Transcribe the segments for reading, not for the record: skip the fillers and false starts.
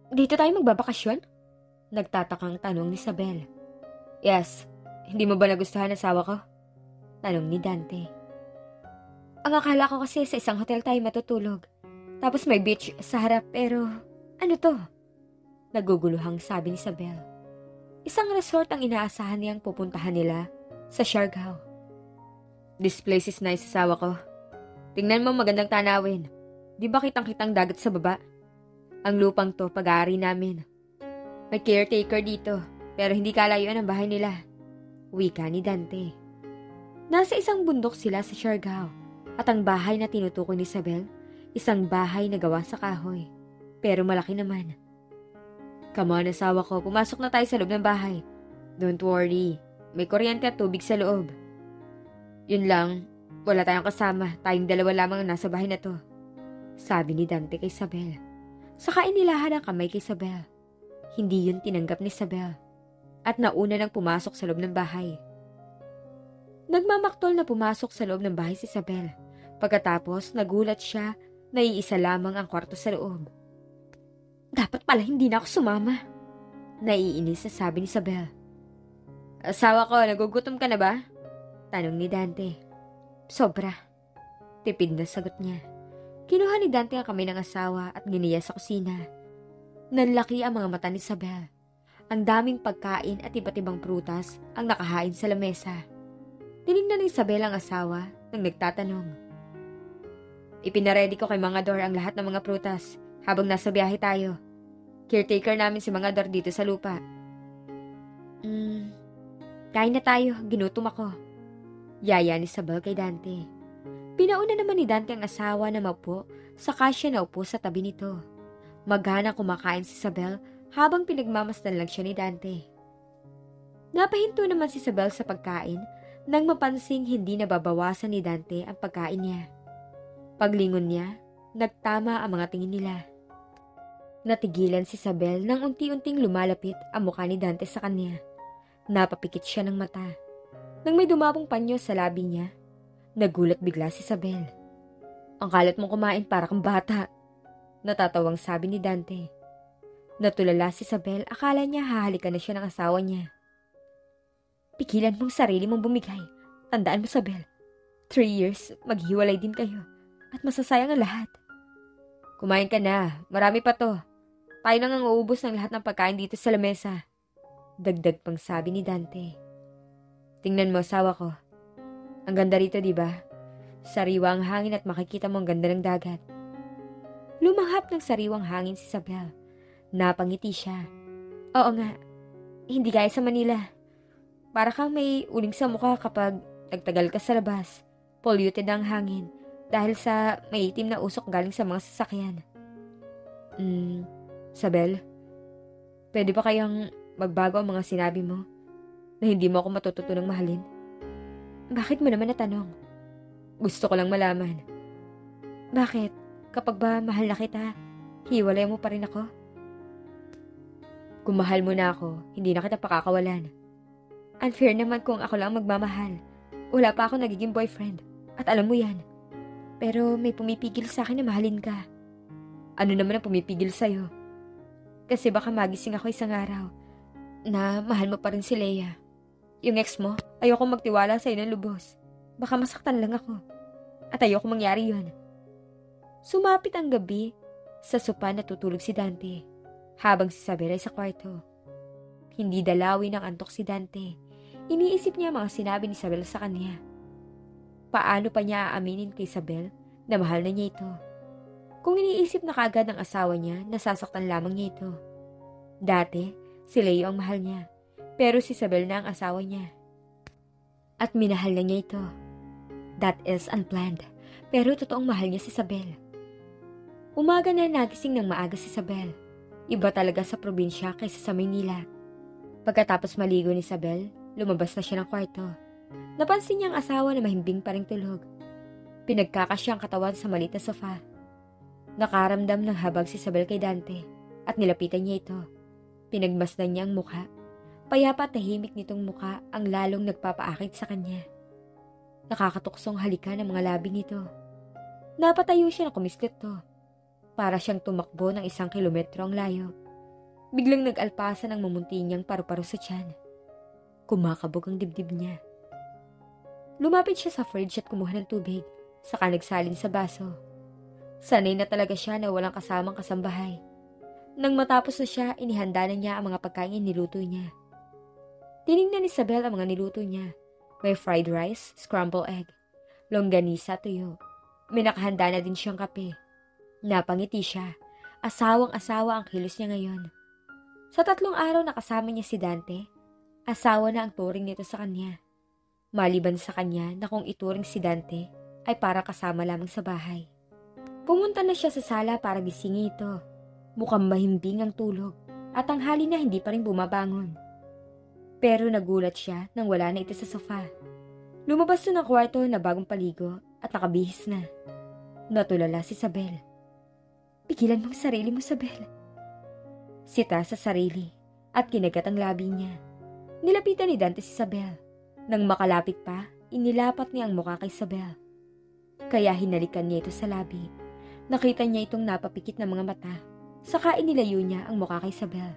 Dito tayo magbabakasyon? Nagtatakang tanong ni Isabel. Yes, hindi mo ba nagustuhan ang asawa ko? Tanong ni Dante. Ang akala ko kasi sa isang hotel tayo matutulog. Tapos may beach sa harap pero ano to? Naguguluhang sabi ni Isabel. Isang resort ang inaasahan niyang pupuntahan nila sa Siargao. This place is nice, asawa ko. Tingnan mo, magandang tanawin. Di ba kitang-kitang dagat sa baba? Ang lupang to, pag-aari namin. May caretaker dito, pero hindi kalayuan ang bahay nila. Wika ni Dante. Nasa isang bundok sila sa Siargao, at ang bahay na tinutukoy ni Isabel, isang bahay na gawa sa kahoy. Pero malaki naman. Come on, asawa ko, pumasok na tayo sa loob ng bahay. Don't worry, may kuryente at tubig sa loob. Yun lang, wala tayong kasama, tayong dalawa lamang ang nasa bahay na to. Sabi ni Dante kay Isabel. Saka inilahan ang kamay kay Isabel. Hindi yun tinanggap ni Isabel. At nauna nang pumasok sa loob ng bahay. Nagmamaktol na pumasok sa loob ng bahay si Isabel. Pagkatapos, nagulat siya na iisa lamang ang kwarto sa loob. Dapat pala hindi na ako sumama. Naiinis na sabi ni Isabel. Asawa ko, nagugutom ka na ba? Tanong ni Dante. Sobra. Tipid na sagot niya. Kinuha ni Dante ang kamay ng asawa at giniya sa kusina. Nanlaki ang mga mata ni Isabel. Ang daming pagkain at iba't ibang prutas ang nakahain sa lamesa. Tinignan ni Isabel ang asawa nang nagtatanong. Ipinaredy ko kay Mga Dor ang lahat ng mga prutas habang nasa biyahe tayo. Caretaker namin si Mga Dor dito sa lupa. Kain na tayo, ginutom ako. Yaya ni Isabel kay Dante. Pinauna naman ni Dante ang asawa na maupo, saka siya naupo sa tabi nito. Maghanang kumakain si Isabel habang pinagmamasdan lang siya ni Dante. Napahinto naman si Isabel sa pagkain nang mapansing hindi nababawasan ni Dante ang pagkain niya. Paglingon niya, nagtama ang mga tingin nila. Natigilan si Isabel nang unti-unting lumalapit ang mukha ni Dante sa kanya. Napapikit siya ng mata. Nang may dumabong panyo sa labi niya, nagulat bigla si Isabel. Ang kalat mong kumain para kang bata. Natatawang sabi ni Dante. Natulala si Isabel, akala niya hahalikan na siya ng asawa niya. Pigilan mong sarili mong bumigay. Tandaan mo, Isabel. 3 years, maghiwalay din kayo. At masasayang ang lahat. Kumain ka na, marami pa to. Tayo nang ang uubos ng lahat ng pagkain dito sa lamesa. Dagdag pang sabi ni Dante. Tingnan mo, asawa ko. Ang ganda rito, di ba? Sariwa ang hangin at makikita mo ang ganda ng dagat. Lumanghap ng sariwang hangin si Isabel. Napangiti siya. Oo nga, hindi gaya sa Manila. Para kang may uling sa mukha kapag nagtagal ka sa labas. Polluted ang hangin dahil sa maitim na usok galing sa mga sasakyan. Isabel, pwede ba kayang magbago ang mga sinabi mo? Na hindi mo ako matututunang mahalin? Bakit mo naman natanong? Gusto ko lang malaman. Bakit? Kapag ba mahal na kita, hiwalay mo pa rin ako? Kung mahal mo na ako, hindi na kita pakakawalan. Unfair naman kung ako lang magmamahal. Wala pa ako nagiging boyfriend. At alam mo yan. Pero may pumipigil sa akin na mahalin ka. Ano naman ang pumipigil sa'yo? Kasi baka magising ako isang araw na mahal mo pa rin si Leia. Yung ex mo, ayoko magtiwala sa'yo ng lubos. Baka masaktan lang ako. At ayoko mangyari yun. Sumapit ang gabi, sa sopa natutulog si Dante, habang si Isabel ay sa kwarto. Hindi dalawin ng antok si Dante. Iniisip niya mga sinabi ni Isabel sa kanya. Paano pa niya aaminin kay Isabel na mahal na niya ito? Kung iniisip na kaagad ng asawa niya, nasasaktan lamang niya ito. Dati, si Leo ang mahal niya. Pero si Isabel na ang asawa niya. At minahal na niya ito. That is unplanned. Pero totoong mahal niya si Isabel. Umaga na nagising ng maaga si Isabel. Iba talaga sa probinsya kaysa sa Maynila. Pagkatapos maligo ni Isabel, lumabas na siya ng kwarto. Napansin niya ang asawa na mahimbing pa ring tulog. Pinagkakasya ang katawan sa maliit na sofa. Nakaramdam ng habag si Isabel kay Dante at nilapitan niya ito. Pinagmasdan niya ang mukha. Payapa at tahimik nitong mukha ang lalong nagpapaakit sa kanya. Nakakatuksong halikan ng mga labi nito. Napatayo siya na kumislot to. Para siyang tumakbo ng 1 kilometro ang layo. Biglang nag-alpasan ang mamunti niyang paru-paro sa tiyan. Kumakabog ang dibdib niya. Lumapit siya sa fridge at kumuha ng tubig, saka nagsalin sa baso. Sanay na talaga siya na walang kasamang kasambahay. Nang matapos na siya, inihanda na niya ang mga pagkain niluto niya. Tinignan ni Isabel ang mga niluto niya. May fried rice, scrambled egg, longganisa, tuyo. May nakahanda na din siyang kape. Napangiti siya. Asawang-asawa ang kilos niya ngayon. Sa 3 araw na kasama niya si Dante, asawa na ang turing nito sa kanya. Maliban sa kanya na kung ituring si Dante, ay para kasama lamang sa bahay. Pumunta na siya sa sala para gisingin ito. Mukhang mahimbing ang tulog at tanghali na hindi pa rin bumabangon. Pero nagulat siya nang wala na ito sa sofa. Lumabas na ng kwarto na bagong paligo at nakabihis na. Natulala si Isabel. Pigilan mong sarili mo, Isabel. Sita sa sarili at kinagat ang labi niya. Nilapitan ni Dante si Isabel. Nang makalapit pa, inilapat niya ang mukha kay Isabel. Kaya hinalikan niya ito sa labi. Nakita niya itong napapikit na mga mata. Saka inilayo niya ang mukha kay Isabel.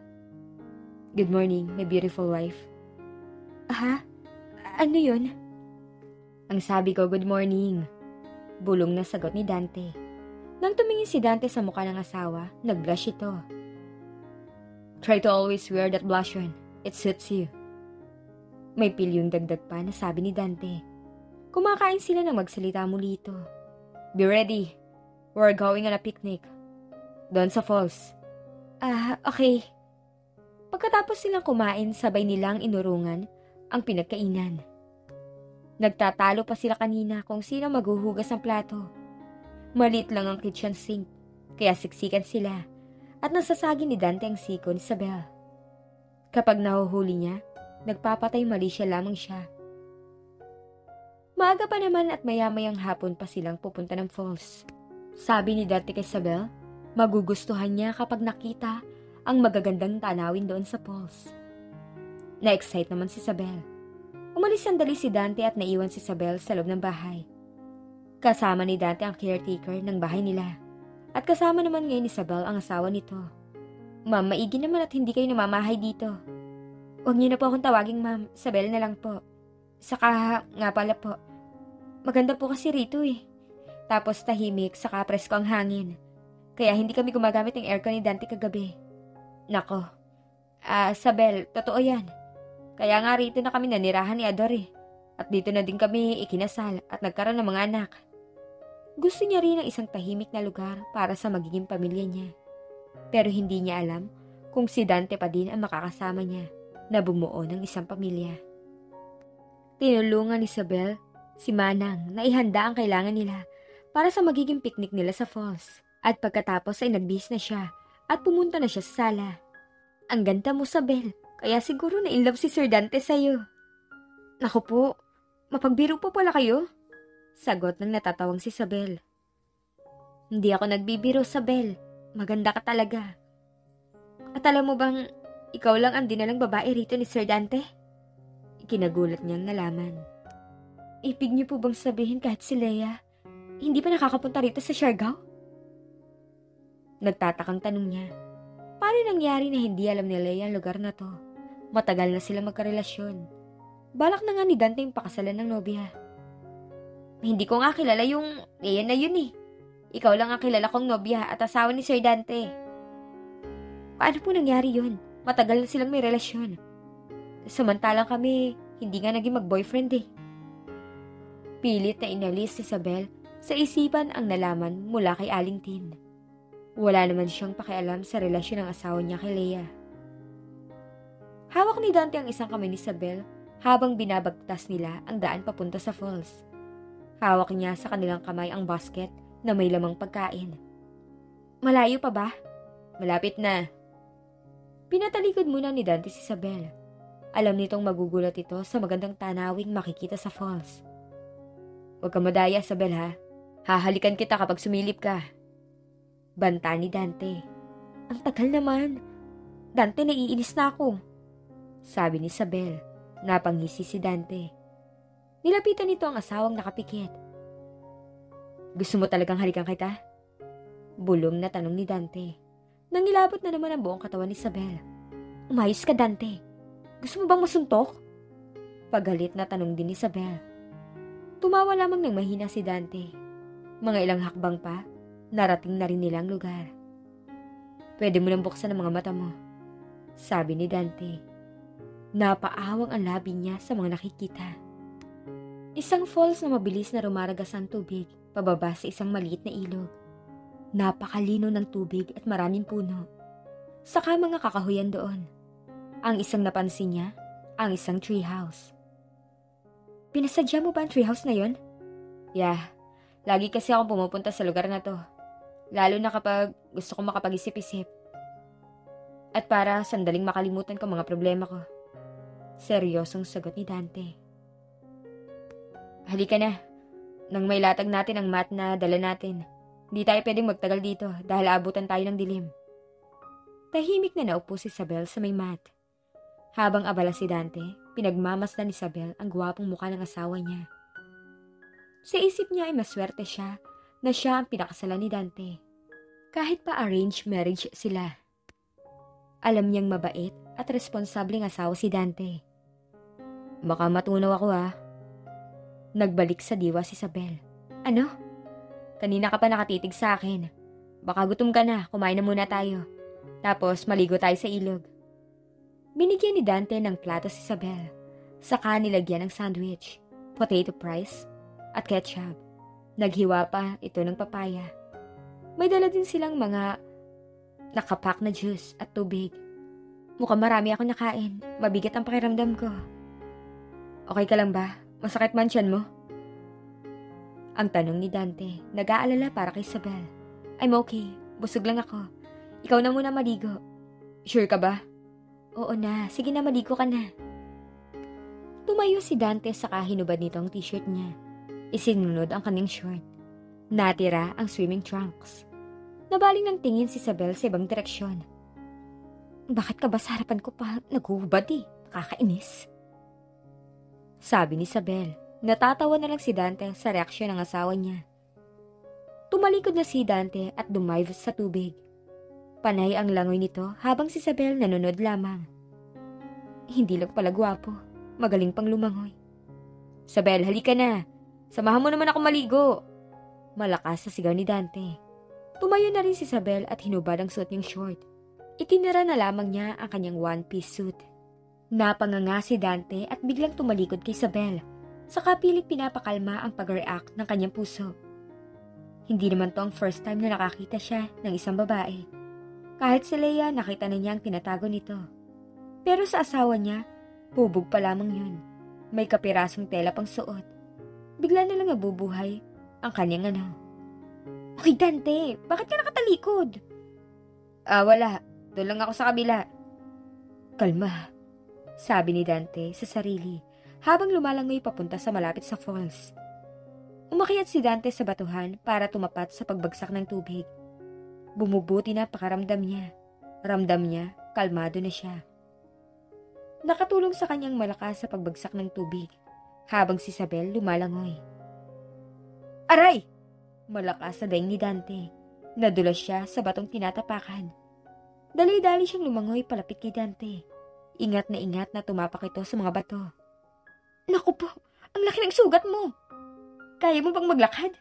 Good morning, my beautiful wife. Aha? Ano yun? Ang sabi ko, good morning. Bulong na sagot ni Dante. Nang tumingin si Dante sa mukha ng asawa, nag-blush ito. Try to always wear that blush on. It suits you. May pilyong dagdag pa na sabi ni Dante. Kumakain sila nang magsalita muli ito. Be ready. We're going on a picnic. Doon sa falls. Okay. Pagkatapos silang kumain, sabay nilang inurungan ang pinagkainan. Nagtatalo pa sila kanina kung sino maghuhugas ng plato. Maliit lang ang kitchen sink, kaya siksikan sila at nasasagi ni Dante ang siko ni Isabel. Kapag nahuhuli niya, nagpapatay mali siya lamang siya. Maaga pa naman at maya-mayang hapon pa silang pupunta ng falls. Sabi ni Dante kay Isabel, magugustuhan niya kapag nakita ang magagandang tanawin doon sa falls. Na-excite naman si Isabel. Umalis sandali si Dante at naiwan si Isabel sa loob ng bahay. Kasama ni Dante ang caretaker ng bahay nila. At kasama naman ngayon ni Isabel ang asawa nito. Ma'am, maigi naman at hindi kayo namamahay dito. Huwag niyo na po akong tawaging ma'am, Isabel na lang po. Saka nga pala po, maganda po kasi rito eh. Tapos tahimik, saka presko ang hangin. Kaya hindi kami gumagamit ng aircon ni Dante kagabi. Nako, Isabel, totoo yan. Kaya nga rito na kami nanirahan ni Ador eh. At dito na din kami ikinasal at nagkaroon ng mga anak. Gusto niya rin ng isang tahimik na lugar para sa magiging pamilya niya. Pero hindi niya alam kung si Dante pa din ang makakasama niya na bumuo ng isang pamilya. Tinulungan ni Isabel si Manang na ihanda ang kailangan nila para sa magiging picnic nila sa falls. At pagkatapos ay nagbihis na siya at pumunta na siya sa sala. Ang ganda mo, Isabel. Kaya siguro na in love si Sir Dante sa'yo. Naku po, mapagbiro po pala kayo? Sagot ng natatawang si Isabel. Hindi ako nagbibiro, Isabel. Maganda ka talaga. At alam mo bang, ikaw lang ang dinalang babae rito ni Sir Dante? Ikinagulat niyang nalaman. Ibig niyo po bang sabihin kahit si Leia, hindi pa nakakapunta rito sa Siargao? Nagtatakang tanong niya. Paano nangyari na hindi alam ni Leia ang lugar na to? Matagal na sila magkarelasyon. Balak na nga ni Dante yung pakasalan ng nobya. Hindi ko nga kilala yung Leia na yun eh. Ikaw lang ang kilala kong nobya at asawa ni Sir Dante. Paano po nangyari yun? Matagal na silang may relasyon. Samantalang kami, hindi nga naging mag-boyfriend eh. Pilit na inalis si Isabel sa isipan ang nalaman mula kay Aling Tin. Wala naman siyang pakialam sa relasyon ng asawa niya kay Leia. Hawak ni Dante ang isang kamay ni Isabel habang binabagtas nila ang daan papunta sa falls. Hawak niya sa kanilang kamay ang basket na may lamang pagkain. Malayo pa ba? Malapit na. Pinatalikod muna ni Dante si Isabel. Alam nitong magugulat ito sa magandang tanawing makikita sa falls. Huwag ka madaya, Isabel ha. Hahalikan kita kapag sumilip ka. Banta ni Dante. Ang tagal naman. Dante, naiinis na ako. Sabi ni Isabel. Napangisi si Dante. Nilapitan nito ang asawang nakapikit. Gusto mo talagang halikan kita? Bulong na tanong ni Dante. Nangilabot na naman ang buong katawan ni Isabel. Umayos ka, Dante. Gusto mo bang masuntok? Pagalit na tanong din ni Isabel. Tumawa lamang ng mahina si Dante. Mga ilang hakbang pa, narating na rin nila ang lugar. Pwede mo lang buksan ang mga mata mo, sabi ni Dante. Napaawang ang labi niya sa mga nakikita. Isang falls na mabilis na rumaragas ang tubig pababa sa isang maliit na ilog. Napakalino ng tubig at maraming puno. Saka mga kakahuyan doon. Ang isang napansin niya, ang isang treehouse. Pinasadya mo ba ang treehouse na yon? Yeah, lagi kasi akong pumupunta sa lugar na to. Lalo na kapag gusto kong makapag-isip-isip. At para sandaling makalimutan ko mga problema ko. Seryosong sagot ni Dante. Halika na. Nang may latag natin ang mat na dala natin. Hindi tayo pwedeng magtagal dito dahil abutan tayo ng dilim. Tahimik na naupo si Isabel sa may mat. Habang abala si Dante, pinagmamasdan ni Isabel ang gwapong mukha ng asawa niya. Sa isip niya ay maswerte siya na siya ang pinakasalan ni Dante. Kahit pa arranged marriage sila. Alam niyang mabait at responsableng asawa si Dante. Baka matunaw ako Nagbalik sa diwa si Isabel. Ano? Kanina ka pa nakatitig sa akin. Baka gutom ka na, kumain na muna tayo. Tapos maligo tayo sa ilog. Binigyan ni Dante ng plato si Isabel. Saka nilagyan ng sandwich, potato fries, at ketchup. Naghiwa pa ito ng papaya. May dala din silang mga nakapak na juice at tubig. Mukhang marami ako nakain. Mabigat ang pakiramdam ko. Okay ka lang ba? Masakit man tiyan mo? Ang tanong ni Dante, nag-aalala para kay Isabel. I'm okay. Busog lang ako. Ikaw na muna maligo. Sure ka ba? Oo na. Sige na, maligo ka na. Tumayo si Dante saka hinubad nito ang t-shirt niya. Isinunod ang kanyang short. Natira ang swimming trunks. Nabaling ng tingin si Isabel sa ibang direksyon. Bakit ka ba sa harapan ko pa naguhubad Nakakainis. Sabi ni Isabel. Natatawa na lang si Dante sa reaksyon ng asawa niya. Tumalikod na si Dante at dumive sa tubig. Panay ang langoy nito habang si Isabel nanonood lamang. Hindi lang pala gwapo. Magaling pang lumangoy. Isabel, halika na. Samahan mo naman ako maligo. Malakas sa sigaw ni Dante. Tumayo na rin si Isabel at hinubad ang suot niyang short. Itinira na lamang niya ang kanyang one-piece suit. Napanganga si Dante at biglang tumalikod kay Isabel. Saka pilit pinapakalma ang pag-react ng kanyang puso. Hindi naman to ang first time na nakakita siya ng isang babae. Kahit si Leia, nakita na niya ang tinatago nito. Pero sa asawa niya, hubog pa lamang yun. May kapirasong tela pang suot. Bigla na lang nabubuhay ang kanyang Hoy Dante, bakit ka nakatalikod? Wala. Doon lang ako sa kabila. Kalma, sabi ni Dante sa sarili. Habang lumalangoy papunta sa malapit sa falls. Umakyat si Dante sa batuhan para tumapat sa pagbagsak ng tubig. Bumubuti na pakaramdam niya. Ramdam niya, kalmado na siya. Nakatulong sa kanyang malakas sa pagbagsak ng tubig, habang si Isabel lumalangoy. Aray! Malakas sa daing ni Dante. Nadulas siya sa batong tinatapakan. Dali-dali siyang lumangoy palapit kay Dante. Ingat na tumapak ito sa mga bato. Naku po, ang laki ng sugat mo. Kaya mo bang maglakad?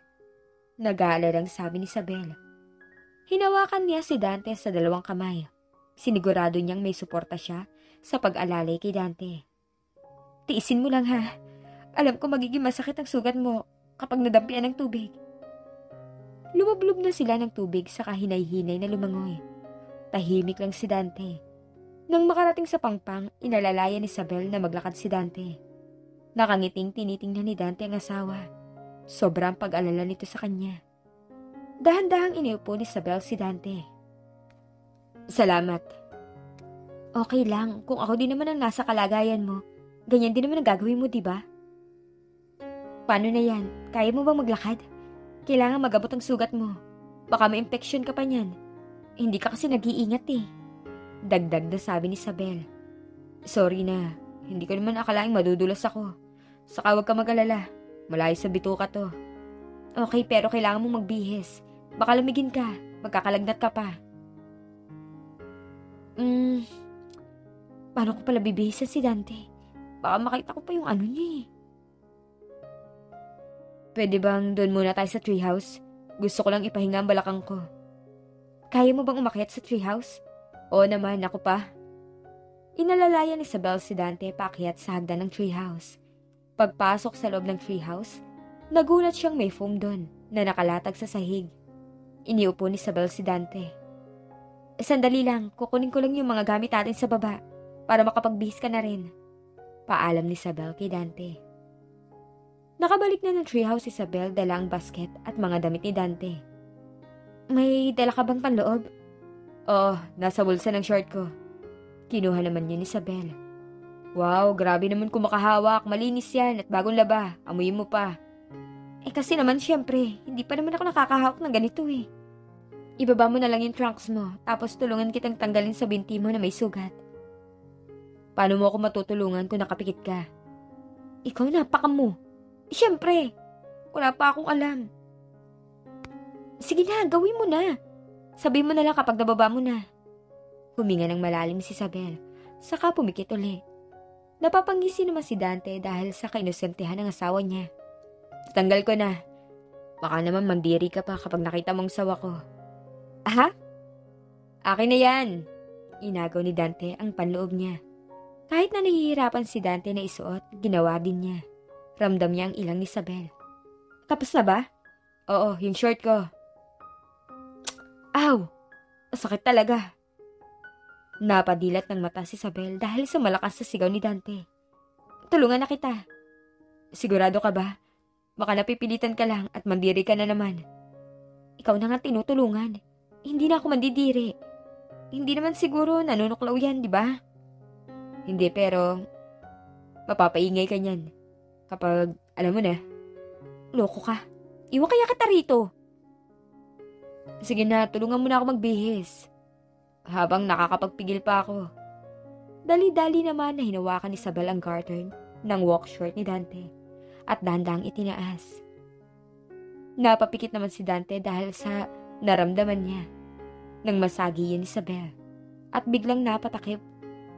Nag-aalalang sabi ni Isabel. Hinawakan niya si Dante sa dalawang kamay. Sinigurado niyang may suporta siya sa pag-alalay kay Dante. Tiisin mo lang Alam ko magiging masakit ang sugat mo kapag nadampian ng tubig. Lumublob na sila ng tubig sa kahinay-hinay na lumangoy. Tahimik lang si Dante. Nang makarating sa pangpang, inalalaya ni Isabel na maglakad si Dante. Nakangiting tinitingnan ni Dante ang asawa. Sobrang pag-alala nito sa kanya. Dahan-dahang iniupo ni Isabel si Dante. Salamat. Okay lang, kung ako din naman ang nasa kalagayan mo, ganyan din naman ang gagawin mo, diba? Paano na yan? Kaya mo bang maglakad? Kailangan magabot ang sugat mo. Baka may infection ka pa niyan. Hindi ka kasi nag-iingat Dagdag na sabi ni Isabel. Sorry na, hindi ko naman akalaing madudulas ako. Saka huwag ka mag-alala. Malayo sa bituka to. Okay, pero kailangan mong magbihis. Baka lumigin ka. Magkakalagnat ka pa. Paano ko pala bibihisan si Dante? Baka makita ko pa yung ano niya eh. Pwede bang doon muna tayo sa treehouse? Gusto ko lang ipahinga ang balakang ko. Kaya mo bang umakyat sa treehouse? Oo naman, ako pa. Inalalayan ni Isabel si Dante paakyat sa hagdan ng treehouse. Pagpasok sa loob ng treehouse, nagulat siyang may foam doon na nakalatag sa sahig. Iniupo ni Isabel si Dante. Sandali lang, kukunin ko lang yung mga gamit natin sa baba para makapagbihis ka na rin. Paalam ni Isabel kay Dante. Nakabalik na ng treehouse si Isabel dala ang basket at mga damit ni Dante. May dala ka bang panloob? Oo, nasa bulsa ng short ko. Kinuha naman niya ni Isabel. Wow, grabe naman kung makahawak. Malinis yan at bagong laba. Amuyin mo pa. Kasi naman syempre, hindi pa naman ako nakakahawak ng ganito eh. Ibaba mo na lang yung trunks mo, tapos tulungan kitang tanggalin sa binti mo na may sugat. Paano mo ako matutulungan kung nakapikit ka? Ikaw napaka mo. Syempre, wala pa akong alam. Sige na, gawin mo na. Sabihin mo na lang kapag nababa mo na. Huminga ng malalim si Isabel, saka pumikit uli. Napapangisi naman si Dante dahil sa kainosentihan ng asawa niya. Tatanggal ko na. Baka naman mandiri ka pa kapag nakita mong sawa ko. Aha? Akin na yan. Inagaw ni Dante ang panloob niya. Kahit na nahihirapan si Dante na isuot, ginawa din niya. Ramdam niya ang ilang ni Isabel. Tapos na ba? Oo, yung short ko. Aw! Sakit talaga. Napadilat ng mata si Isabel dahil sa malakas na sigaw ni Dante. Tulungan na kita. Sigurado ka ba? Baka napipilitan ka lang at mandiri ka na naman. Ikaw na nga tinutulungan. Hindi na ako mandidiri. Hindi naman siguro nanunuklaw yan, di ba? Hindi, pero mapapaingay ka niyan. Kapag, alam mo na, loko ka. Iwan kaya kita rito. Sige na, tulungan mo na ako magbihis. Habang nakakapagpigil pa ako. Dali-dali naman na hinawakan ni Isabel ang garter ng walk short ni Dante at dahan-dahang itinaas. Napapikit naman si Dante dahil sa naramdaman niya nang masagi yun ni Isabel at biglang napatakip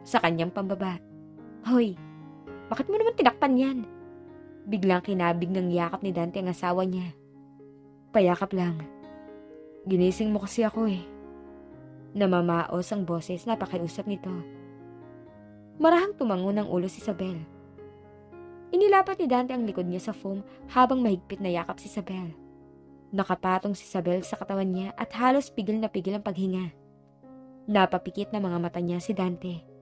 sa kanyang pambaba. Hoy, bakit mo naman tinakpan yan? Biglang kinabig ng yakap ni Dante ang asawa niya. Payakap lang. Ginising mo kasi ako eh. Namamaos ang boses na pakiusap nito. Marahang tumango ng ulo si Isabel. Inilapat ni Dante ang likod niya sa foam habang mahigpit na yakap si Isabel. Nakapatong si Isabel sa katawan niya at halos pigil na pigil ang paghinga. Napapikit na mga mata niya si Dante.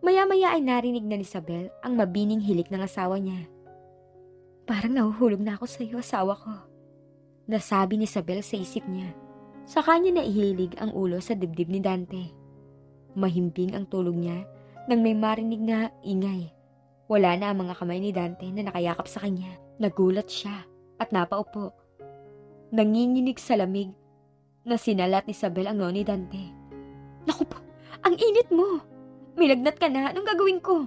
Maya-maya ay narinig na ni Isabel ang mabining hilik ng asawa niya. Parang nahuhulog na ako sa iyo, asawa ko. Nasabi ni Isabel sa isip niya. Sa kanya naihilig ang ulo sa dibdib ni Dante. Mahimbing ang tulog niya nang may marinig na ingay. Wala na ang mga kamay ni Dante na nakayakap sa kanya. Nagulat siya at napaupo. Nanginginig sa lamig na sinalat ni Isabel ang noo ni Dante. Naku po, ang init mo. May lagnat ka na, anong gagawin ko?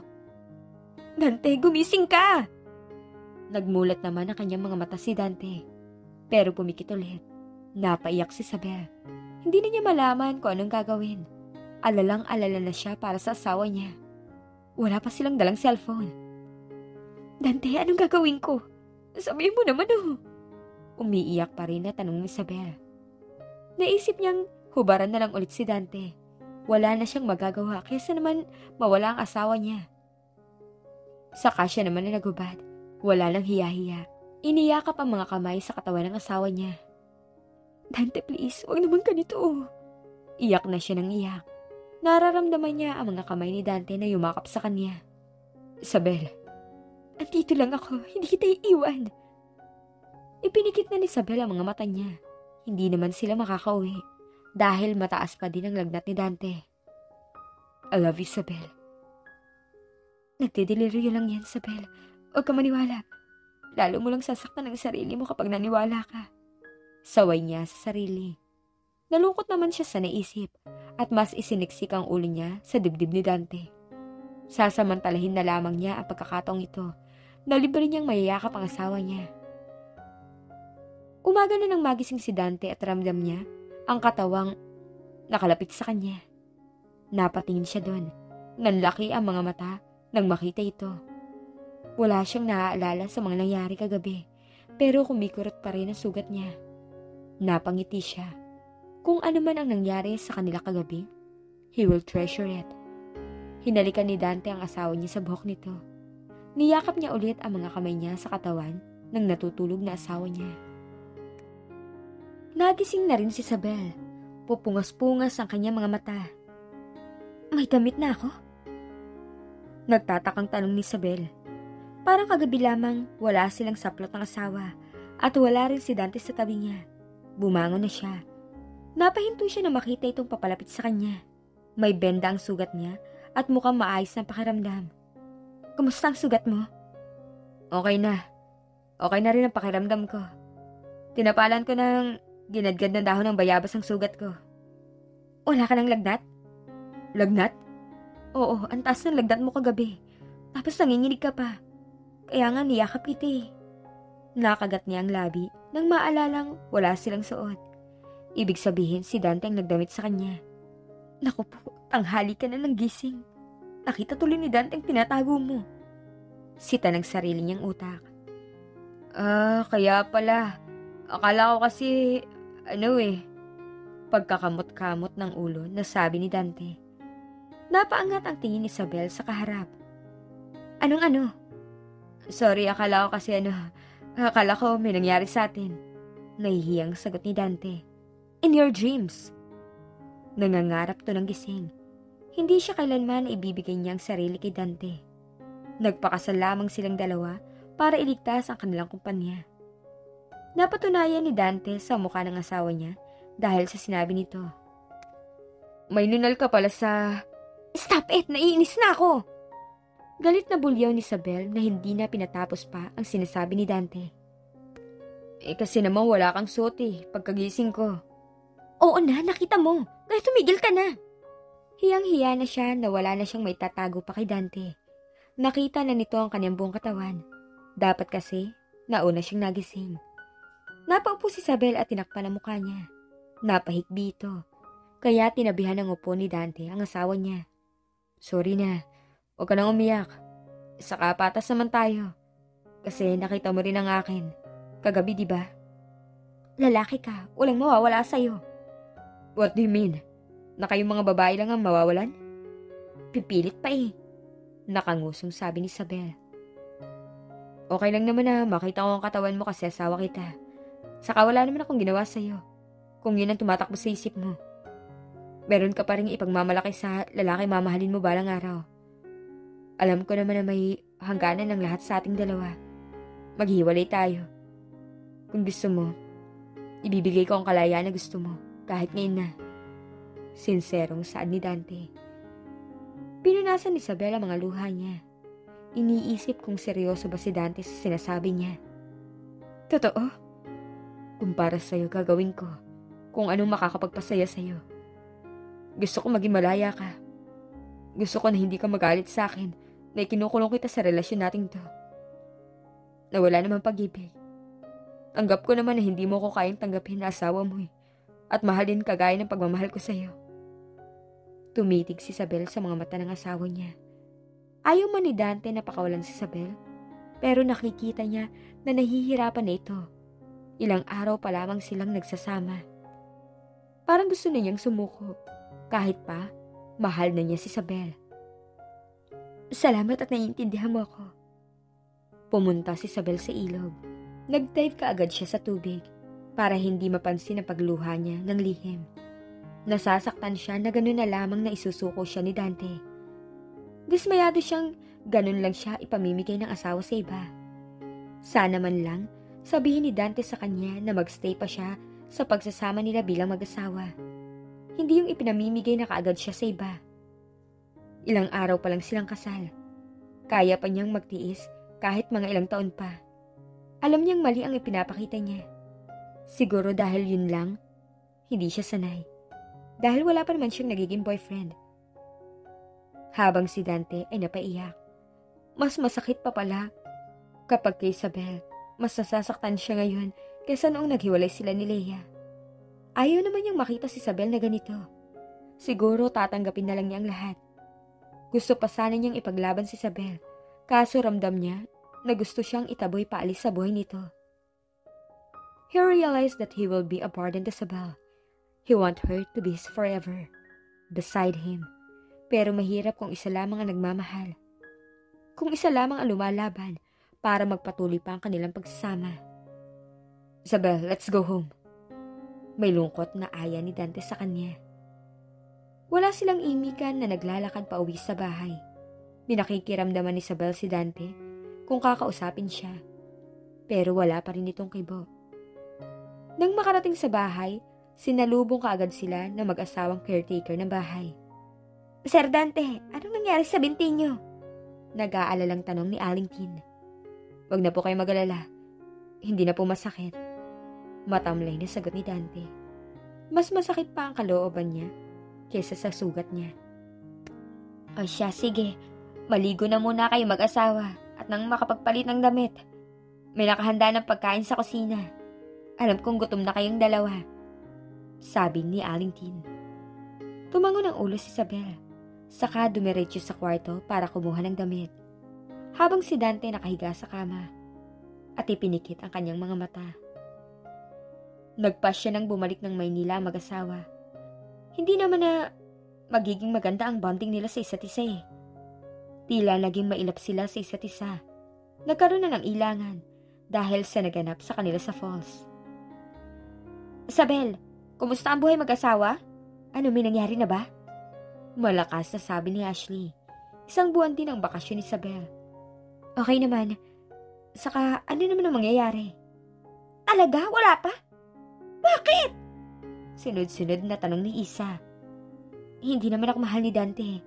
Dante, gumising ka! Nagmulat naman ang kanyang mga mata si Dante. Pero pumikit ulit. Napaiyak si Isabel. Hindi na niya malaman kung anong gagawin. Alalang-alala na siya para sa asawa niya. Wala pa silang dalang cellphone. Dante, anong gagawin ko? Sabihin mo naman oh. Umiiyak pa rin na tanong ni Isabel. Naisip niyang hubaran na lang ulit si Dante. Wala na siyang magagawa kaysa naman mawala ang asawa niya. Saka siya naman na naghubad. Wala lang hiya-hiya. Iniyakap ang mga kamay sa katawan ng asawa niya. Dante, please, huwag naman ganito. Iyak na siya ng iyak. Nararamdaman niya ang mga kamay ni Dante na yumakap sa kanya. Isabel, andito lang ako. Hindi kita iiwan. Ipinikit na ni Isabel ang mga mata niya. Hindi naman sila makakauwi dahil mataas pa din ang lagnat ni Dante. I love you, Isabel. Nagde-deliryo lang yan, Isabel. Huwag ka maniwala. Lalo mo lang sasaktan ang sarili mo kapag naniwala ka. Saway niya sa sarili. Nalungkot naman siya sa naisip at mas isiniksik ang ulo niya sa dibdib ni Dante. Sasamantalahin na lamang niya ang pagkakataong ito na libre niyang mayayakap ang asawa niya. Umaga na nang magising si Dante at ramdam niya ang katawang nakalapit sa kanya. Napatingin siya doon. Nanlaki ang mga mata nang makita ito. Wala siyang naaalala sa mga nangyari kagabi, pero kumikurot pa rin ang sugat niya. Napangiti siya. Kung ano man ang nangyari sa kanila kagabi, he will treasure it. Hinalikan ni Dante ang asawa niya sa buhok nito. Niyakap niya ulit ang mga kamay niya sa katawan ng natutulog na asawa niya. Nagising na rin si Isabel. Pupungas-pungas ang kanyang mga mata. May damit na ako? Nagtatakang tanong ni Isabel. Parang kagabi lamang wala silang saplot ng asawa at wala rin si Dante sa tabi niya. Bumangon na siya. Napahinto siya na makita itong papalapit sa kanya. May benda ang sugat niya at mukhang maayos ng pakiramdam. Kumusta ang sugat mo? Okay na. Okay na rin ang pakiramdam ko. Tinapalan ko ng ginadgad na dahon ng bayabas ang sugat ko. Wala ka ng lagnat? Lagnat? Oo, ang taas ng lagnat mo kagabi. Tapos nanginginig ka pa. Kaya nga niyakap kita eh. Nakagat niya ang labi nang maalalang wala silang suot. Ibig sabihin si Dante ang nagdamit sa kanya. Naku po, tanghali ka na ng gising. Nakita tuloy ni Dante ang tinatago mo. Sita ng sarili niyang utak. Kaya pala. Akala ko kasi, pagkakamot-kamot ng ulo na sabi ni Dante. Napaangat ang tingin ni Isabel sa kaharap. Anong? Sorry, akala ko may nangyari sa atin. Nahihiyang sagot ni Dante. In your dreams. Nangangarap to ng gising. Hindi siya kailanman ibibigay niya ang sarili kay Dante. Nagpakasal lamang silang dalawa para iligtas ang kanilang kumpanya. Napatunayan ni Dante sa mukha ng asawa niya dahil sa sinabi nito. May nunal ka pala sa... Stop it! Naiinis na ako! Galit na bulyaw ni Isabel na hindi na pinatapos pa ang sinasabi ni Dante. Kasi naman wala kang suot pagkagising ko. Oo na, nakita mo. Kaya tumigil ka na. Hiyang-hiya na siya na wala na siyang may tatago pa kay Dante. Nakita na nito ang kanyang buong katawan. Dapat kasi, nauna siyang nagising. Napaupo si Isabel at tinakpan ang mukha niya. Napahikbi ito. Kaya tinabihan ng upo ni Dante ang asawa niya. Sorry na. Huwag ka nang umiyak. Saka patas naman tayo. Kasi nakita mo rin ang akin. Kagabi, di ba? Lalaki ka. Walang mawawala sa'yo. What do you mean? Na kayong mga babae lang ang mawawalan? Pipilit pa Nakangusong sabi ni Isabel. Okay lang naman na makita ko ang katawan mo kasi asawa kita. Saka wala naman akong ginawa sa'yo. Kung yun ang tumatakbo sa isip mo. Meron ka pa rin ipagmamalaki sa lalaki mamahalin mo balang araw. Alam ko naman na may hangganan ng lahat sa ating dalawa. Maghiwalay tayo. Kung gusto mo, ibibigay ko ang kalayaan na gusto mo, kahit ngayon na. Sinserong saad ni Dante. Pinunasan ni Isabel ang mga luha niya. Iniisip kung seryoso ba si Dante sa sinasabi niya. Totoo? Kung para sa'yo gagawin ko, kung anong makakapagpasaya sa'yo. Gusto ko maging malaya ka. Gusto ko na hindi ka magalit sa akin na ikinukulong kita sa relasyon nating to. Na wala namang pag-ibig. Tanggap ko naman na hindi mo ko kayang tanggapin na asawa mo at mahalin kagaya ng pagmamahal ko sa'yo. Tumitig si Isabel sa mga mata ng asawa niya. Ayaw man ni Dante na pakawalan si Isabel, pero nakikita niya na nahihirapan na ito. Ilang araw pa lamang silang nagsasama. Parang gusto na niyang sumuko, kahit pa mahal na niya si Isabel. Salamat at naiintindihan mo ako. Pumunta si Isabel sa ilog. Nag-dive kaagad siya sa tubig para hindi mapansin ang pagluha niya ng lihim. Nasasaktan siya na gano'n na lamang na isusuko siya ni Dante. Dismayado siyang gano'n lang siya ipamimigay ng asawa sa iba. Sana man lang sabihin ni Dante sa kanya na magstay pa siya sa pagsasama nila bilang mag-asawa. Hindi yung ipinamimigay na kaagad siya sa iba. Ilang araw pa lang silang kasal. Kaya pa niyang magtiis kahit mga ilang taon pa. Alam niyang mali ang ipinapakita niya. Siguro dahil yun lang, hindi siya sanay. Dahil wala pa naman siyang nagiging boyfriend. Habang si Dante ay napaiyak. Mas masakit pa pala kapag kay Isabel, mas nasasaktan siya ngayon kaysa noong naghiwalay sila ni Leia. Ayaw naman niyang makita si Isabel na ganito. Siguro tatanggapin na lang niya ang lahat. Gusto pa sana niyang ipaglaban si Isabel, kaso ramdam niya na gusto siyang itaboy paalis sa buhay nito. He realized that he will be a burden to Isabel. He want her to be his forever, beside him. Pero mahirap kung isa lamang ang nagmamahal. Kung isa lamang ang lumalaban para magpatuloy pa ang kanilang pagsasama. Isabel, let's go home. May lungkot na aya ni Dante sa kanya. Wala silang imikan na naglalakad pa uwi sa bahay. Binakikiramdaman ni Isabel si Dante kung kakausapin siya. Pero wala pa rin itong kibo. Nang makarating sa bahay, sinalubong kaagad sila na mag-asawang caretaker ng bahay. Sir Dante, anong nangyari sa binti niyo? Nag-aalalang tanong ni Aling Tin. Wag na po kayo mag-alala. Hindi na po masakit. Matamlay na sagot ni Dante. Mas masakit pa ang kalooban niya kesa sa sugat niya. O siya, sige. Maligo na muna kayo mag-asawa at nang makapagpalit ng damit. May nakahanda ng pagkain sa kusina. Alam kong gutom na kayong dalawa. Sabi ni Aling Tin. Tumango ng ulo si Isabel. Saka dumiretso sa kwarto para kumuha ng damit. Habang si Dante nakahiga sa kama. At ipinikit ang kanyang mga mata. Nagpas siya nang bumalik ng Maynila ang mag-asawa. Hindi naman na magiging maganda ang bonding nila sa isa't isa eh. Tila naging mailap sila sa isa't isa. Nagkaroon na ng ilangan dahil sa naganap sa kanila sa falls. Isabel, kumusta ang buhay mag-asawa? Ano, may nangyari na ba? Malakas na sabi ni Ashley. Isang buwan din ang bakasyon ni Isabel. Okay naman. Saka ano naman ang mangyayari? Talaga? Wala pa? Bakit? Sunod-sunod na tanong ni Isa. Hindi naman ako mahal ni Dante.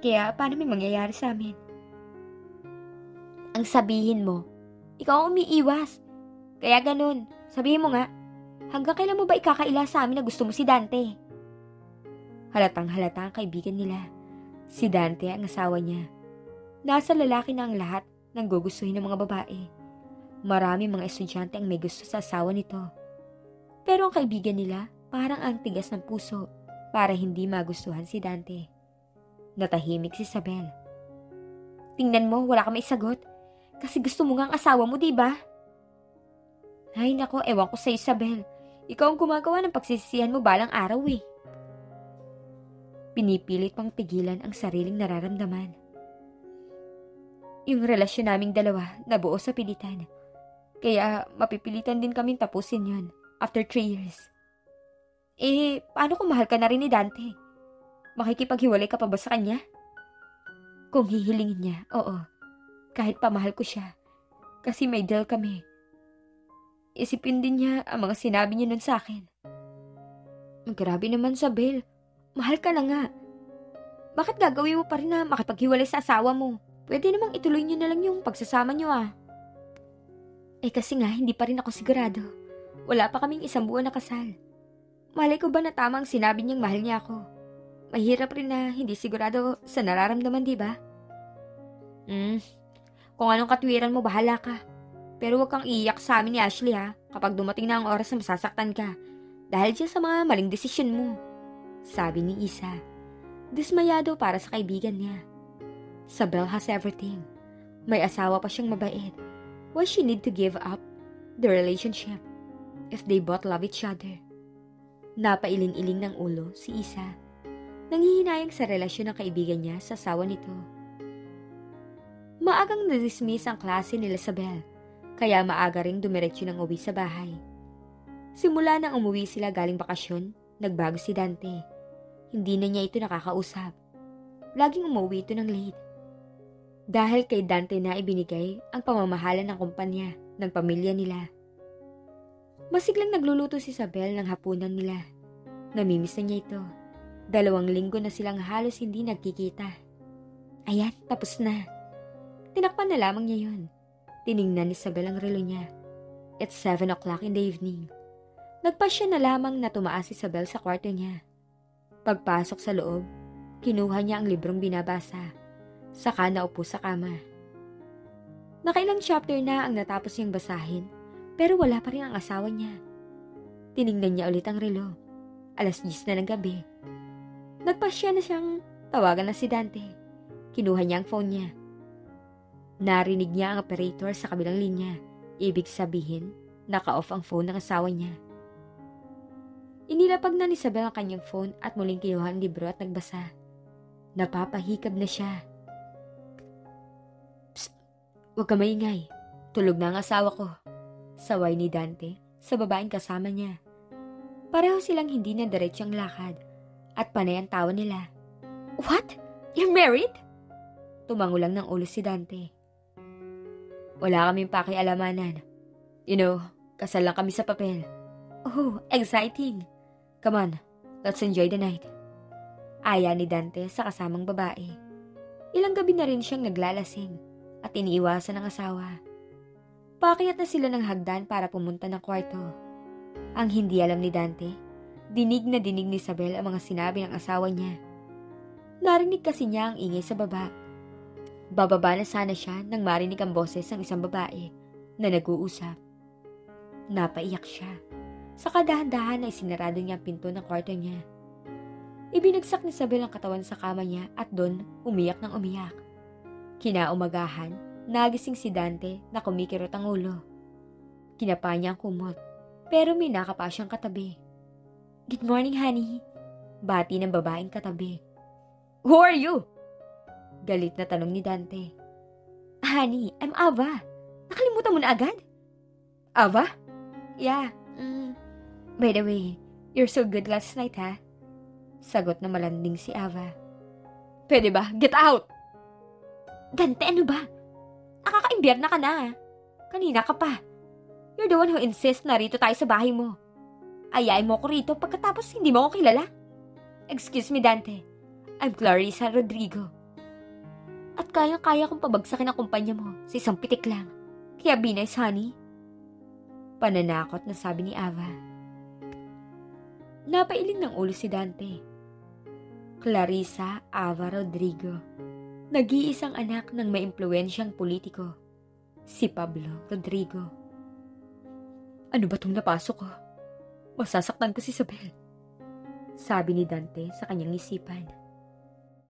Kaya paano may mangyayari sa amin? Ang sabihin mo, ikaw ang umiiwas. Kaya ganun, sabihin mo nga, hanggang kailan mo ba ikakaila sa amin na gusto mo si Dante? Halatang halata ang kaibigan nila. Si Dante ang asawa niya. Nasa lalaki na ang lahat ng gugustuhin ng mga babae. Marami mga estudyante ang may gusto sa asawa nito. Pero ang kaibigan nila parang ang tigas ng puso para hindi magustuhan si Dante. Natahimik si Isabel. Tingnan mo, wala ka may sagot. Kasi gusto mo nga ang asawa mo, diba? Ay nako, ewan ko sa Isabel. Ikaw ang gumagawa ng pagsisisihan mo balang araw eh. Pinipilit pang pigilan ang sariling nararamdaman. Yung relasyon naming dalawa nabuo sa pilitan. Kaya mapipilitan din kaming tapusin yon after 3 years. Eh, paano kung mahal ka na rin ni Dante? Makikipaghiwalay ka pa ba sa kanya? Kung hihilingin niya, oo. Kahit pa mahal ko siya. Kasi may deal kami. Isipin din niya ang mga sinabi niya nun sa akin. Grabe naman, Isabel. Mahal ka na nga. Bakit gagawin mo pa rin na makipaghiwalay sa asawa mo? Pwede namang ituloy niyo na lang yung pagsasama niyo ah. Eh kasi nga, hindi pa rin ako sigurado. Wala pa kaming 1 buwan na kasal. Malay ko ba na tama ang sinabi niyang mahal niya ako? Mahirap rin na hindi sigurado sa nararamdaman, di ba? Kung anong katwiran mo, bahala ka. Pero huwag kang iiyak sa amin ni Ashley ha, kapag dumating na ang oras na masasaktan ka. Dahil dyan sa mga maling desisyon mo. Sabi ni Isa. Dismayado para sa kaibigan niya. Isabel has everything. May asawa pa siyang mabait. Why she need to give up the relationship if they both love each other? Napailing-iling ng ulo si Isa. Nanghihinayang sa relasyon ng kaibigan niya sa asawa nito. Maagang na-dismiss ang klase ni Isabel, kaya maaga ring dumiretso ng uwi sa bahay. Simula nang umuwi sila galing bakasyon, nagbago si Dante. Hindi na niya ito nakakausap. Laging umuwi ito ng late. Dahil kay Dante na ibinigay ang pamamahala ng kumpanya ng pamilya nila. Masiglang nagluluto si Isabel ng hapunan nila. Namimiss na niya ito. 2 linggo na silang halos hindi nagkikita. Ayan, tapos na. Tinakpan na lamang niya yun. Tiningnan ni Isabel ang relo niya. It's 7 o'clock in the evening. Nagpasya na lamang na tumaas si Isabel sa kwarto niya. Pagpasok sa loob, kinuha niya ang librong binabasa. Saka naupo sa kama. Nakailang chapter na ang natapos niyang basahin, pero wala pa rin ang asawa niya. Tiningnan niya ulit ang relo. 10:00 na ng gabi. Nagpasya na siyang Tawagan na si Dante. Kinuha niya ang phone niya. Narinig niya ang operator sa kabilang linya. Ibig sabihin, naka-off ang phone ng asawa niya. Inilapag na ni Isabel ang kanyang phone at muling kinuha ang libro at nagbasa. Napapahikab na siya. Psst! Huwag ka maingay. Tulog na ang asawa ko. Saway ni Dante sa babaeng kasama niya. Pareho silang hindi na diretsyang lakad at panay ang tawa nila. What? You're married? Tumango lang ng ulo si Dante. Wala kaming pakialamanan. You know, kasal lang kami sa papel. Oh, exciting. Come on, let's enjoy the night. Aya ni Dante sa kasamang babae. Ilang gabi na rin siyang naglalasing at iniiwasan ng asawa. Paakyat na sila ng hagdan para pumunta ng kwarto. Ang hindi alam ni Dante, dinig na dinig ni Isabel ang mga sinabi ng asawa niya. Narinig kasi niya ang ingay sa baba. Bababa na sana siya nang marinig ang boses ng isang babae na nag-uusap. Napaiyak siya. Sa kadahan-dahan ay sinarado niya ang pinto ng kwarto niya. Ibinagsak ni Isabel ang katawan sa kama niya at doon umiyak ng umiyak. Kinaumagahan, nagising si Dante na kumikirot ang ulo. Kinapa niya ang kumot, pero may nakapa siyang katabi. Good morning, honey. Bati ng babaeng katabi. Who are you? Galit na tanong ni Dante. Honey, I'm Ava. Nakalimutan mo na agad? Ava? Yeah. By the way, you're so good last night, ha? Sagot na malanding si Ava. Pwede ba? Get out! Dante, ano ba? Nakaka-imbierna ka na. Kanina ka pa. You're the one who insists na rito tayo sa bahay mo. Ayain mo ko rito pagkatapos hindi mo ako kilala. Excuse me, Dante. I'm Clarissa Rodrigo. At kayang-kaya kong pabagsakin ang kumpanya mo sa isang pitik lang. Kaya be nice, honey. Pananakot na sabi ni Ava. Napailing ng ulo si Dante. Clarissa Ava Rodrigo. Nag-iisang anak ng maimpluwensyang politiko. Si Pablo Rodrigo. Ano ba itong napasok ko? Masasaktan ko si Isabel. Sabi ni Dante sa kanyang isipan.